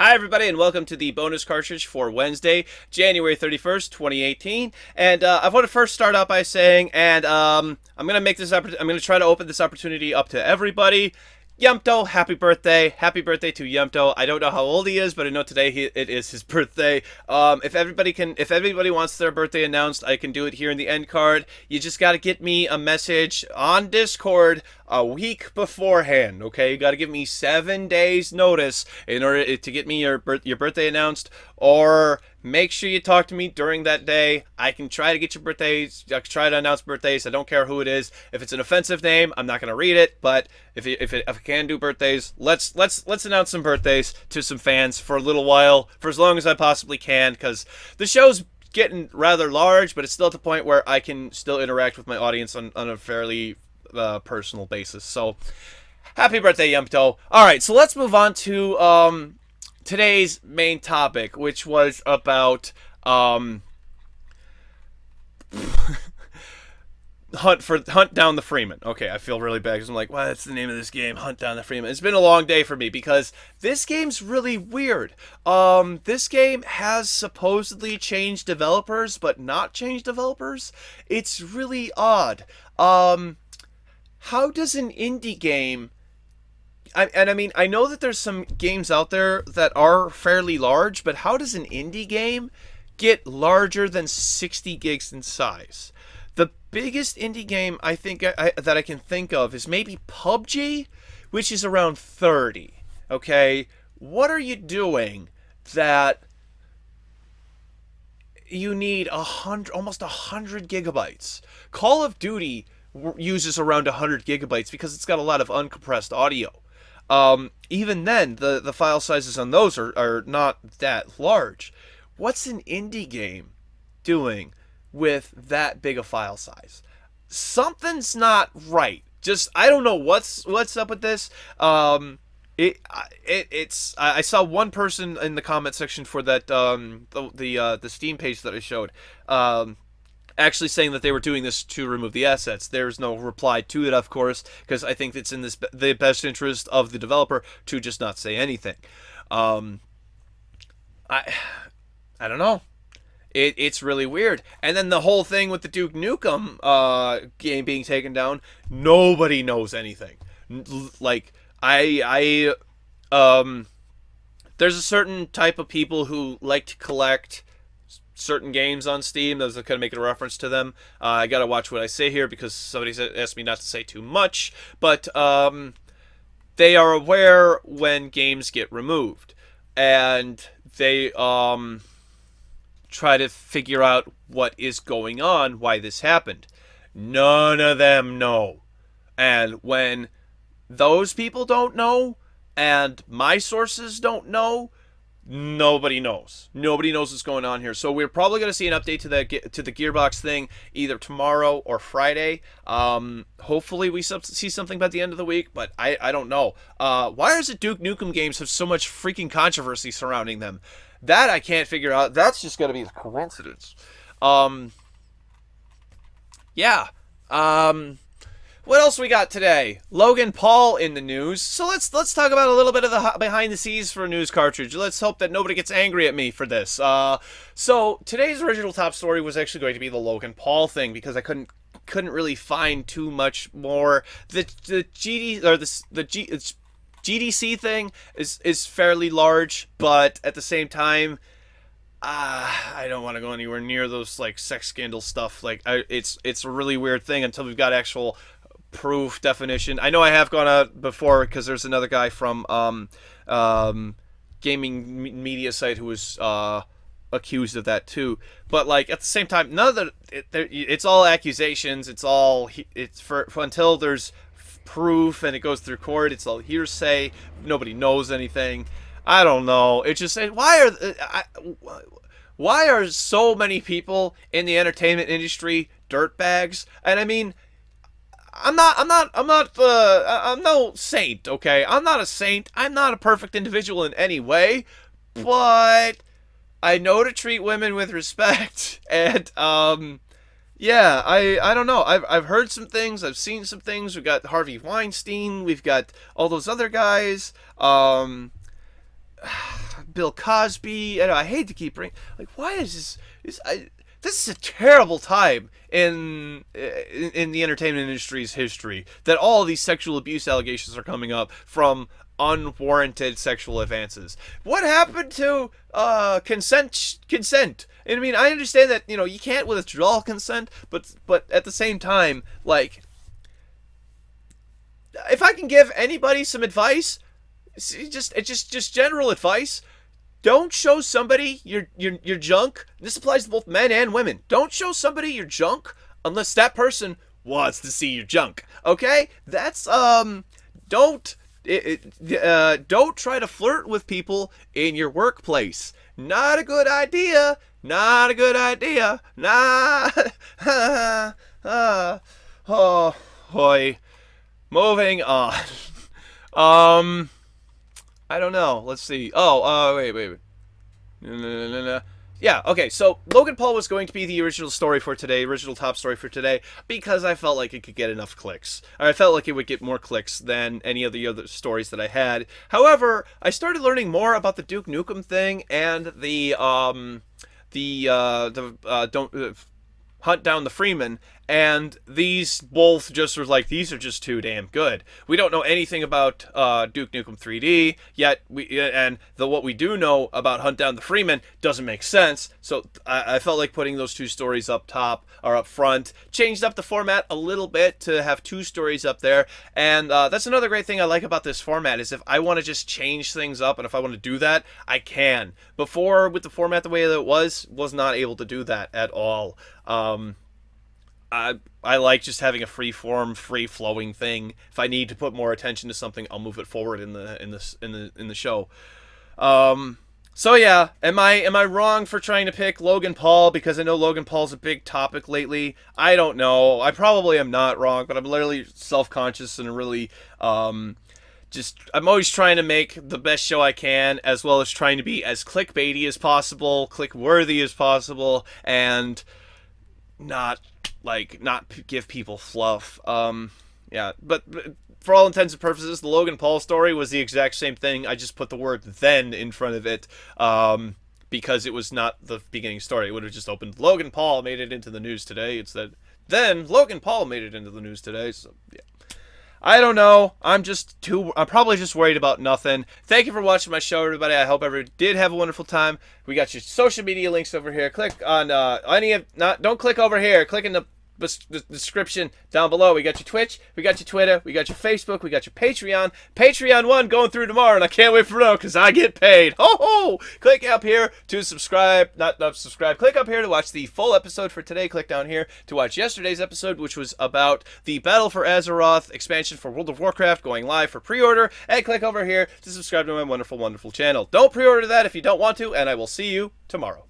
Hi, everybody, and welcome to the bonus cartridge for Wednesday, January 31st, 2018. And I want to first start out by saying, I'm going to try to open this opportunity up to everybody. Yumto, happy birthday. Happy birthday to Yumto. I don't know how old he is, but I know today it is his birthday. If everybody wants their birthday announced, I can do it here in the end card. You just got to get me a message on Discord a week beforehand, okay? You got to give me 7 days notice in order to get me your birthday announced, or make sure you talk to me during that day. I can try to get your birthdays. I can try to announce birthdays. I don't care who it is. If it's an offensive name, I'm not going to read it. But if I can do birthdays, let's announce some birthdays to some fans for a little while, for as long as I possibly can, because the show's getting rather large, but it's still at the point where I can still interact with my audience on a fairly personal basis. So, happy birthday, Yumto. All right, so let's move on to today's main topic, which was about hunt down the Freeman. Okay, I feel really bad because I'm like, well, that's the name of this game, Hunt Down the Freeman. It's been a long day for me because this game's really weird. This game has supposedly changed developers, but not changed developers. It's really odd. How does an indie game... I know that there's some games out there that are fairly large, but how does an indie game get larger than 60 gigs in size? The biggest indie game I think that I can think of is maybe PUBG, which is around 30. Okay, what are you doing that you need almost 100 gigabytes? Call of Duty uses around 100 gigabytes because it's got a lot of uncompressed audio. Even then, the file sizes on those are not that large. What's an indie game doing with that big a file size? Something's not right. Just, I don't know what's up with this. I saw one person in the comment section for that the Steam page that I showed actually saying that they were doing this to remove the assets. There's no reply to it, of course, because I think it's in the best interest of the developer to just not say anything. I don't know. It's really weird. And then the whole thing with the Duke Nukem game being taken down, nobody knows anything. Like, there's a certain type of people who like to collect certain games on Steam. Those are kind of making a reference to them. I gotta watch what I say here because somebody asked me not to say too much. But they are aware when games get removed, and they try to figure out what is going on, why this happened. None of them know. And when those people don't know, and my sources don't know, nobody knows. Nobody knows what's going on here. So we're probably going to see an update to the Gearbox thing either tomorrow or Friday. Hopefully we see something by the end of the week, but I don't know. Why is it Duke Nukem games have so much freaking controversy surrounding them? That I can't figure out. That's just going to be a coincidence. Yeah. What else we got today? Logan Paul in the news. So let's talk about a little bit of the behind the scenes for News Cartridge. Let's hope that nobody gets angry at me for this. So today's original top story was actually going to be the Logan Paul thing because I couldn't really find too much more. The GDC thing is fairly large, but at the same time, I don't want to go anywhere near those like sex scandal stuff. Like it's a really weird thing until we've got actual proof definition. I know I have gone out before because there's another guy from gaming media site who was accused of that too. But like at the same time, none of it's all accusations. It's for until there's proof and it goes through court. It's all hearsay. Nobody knows anything. I don't know. It's just why are so many people in the entertainment industry dirtbags? And I mean, I'm no saint, okay? I'm not a saint. I'm not a perfect individual in any way, but I know to treat women with respect. And yeah, I don't know. I've heard some things. I've seen some things. We've got Harvey Weinstein. We've got all those other guys. Bill Cosby. I hate to keep bringing, like, why is this is a terrible time in the entertainment industry's history that all of these sexual abuse allegations are coming up from unwarranted sexual advances. What happened to consent? And I mean, I understand that, you can't withdraw consent, but at the same time, like, if I can give anybody some advice, just general advice, don't show somebody your junk. This applies to both men and women. Don't show somebody your junk unless that person wants to see your junk. Okay? That's don't try to flirt with people in your workplace. Not a good idea. Not a good idea. Oh, boy. Moving on. I don't know. Let's see. Wait. No. Yeah, okay, so Logan Paul was going to be the original top story for today, because I felt like it could get enough clicks. Or I felt like it would get more clicks than any of the other stories that I had. However, I started learning more about the Duke Nukem thing and the Hunt Down the Freeman, and these both just were like, these are just too damn good. We don't know anything about Duke Nukem 3D yet, what we do know about Hunt Down the Freeman doesn't make sense. So I felt like putting those two stories up top or up front, changed up the format a little bit to have two stories up there. And that's another great thing I like about this format, is if I want to just change things up, and if I want to do that, I can. Before, with the format the way that it was not able to do that at all. I like just having a free-form, free-flowing thing. If I need to put more attention to something, I'll move it forward in the show. So yeah, am I wrong for trying to pick Logan Paul, because I know Logan Paul's a big topic lately? I don't know. I probably am not wrong, but I'm literally self-conscious and really I'm always trying to make the best show I can, as well as trying to be as clickbaity as possible, click-worthy as possible, and not give people fluff. Yeah, but for all intents and purposes, the Logan Paul story was the exact same thing. I just put the word "then" in front of it, because it was not the beginning story. It would have just opened, Logan Paul made it into the news today. It said, then Logan Paul made it into the news today. So yeah. I don't know. I'm probably just worried about nothing. Thank you for watching my show, everybody. I hope everybody did have a wonderful time. We got your social media links over here. Click on don't click over here. Click in the description down below. We got your Twitch, we got your Twitter, we got your Facebook, we got your Patreon 1 going through tomorrow, and I can't wait for it because I get paid. Ho! Click up here to subscribe. Not subscribe. Click up here to watch the full episode for today. Click down here to watch yesterday's episode, which was about the Battle for Azeroth expansion for World of Warcraft going live for pre-order, and click over here to subscribe to my wonderful channel. Don't pre-order that if you don't want to, and I will see you tomorrow.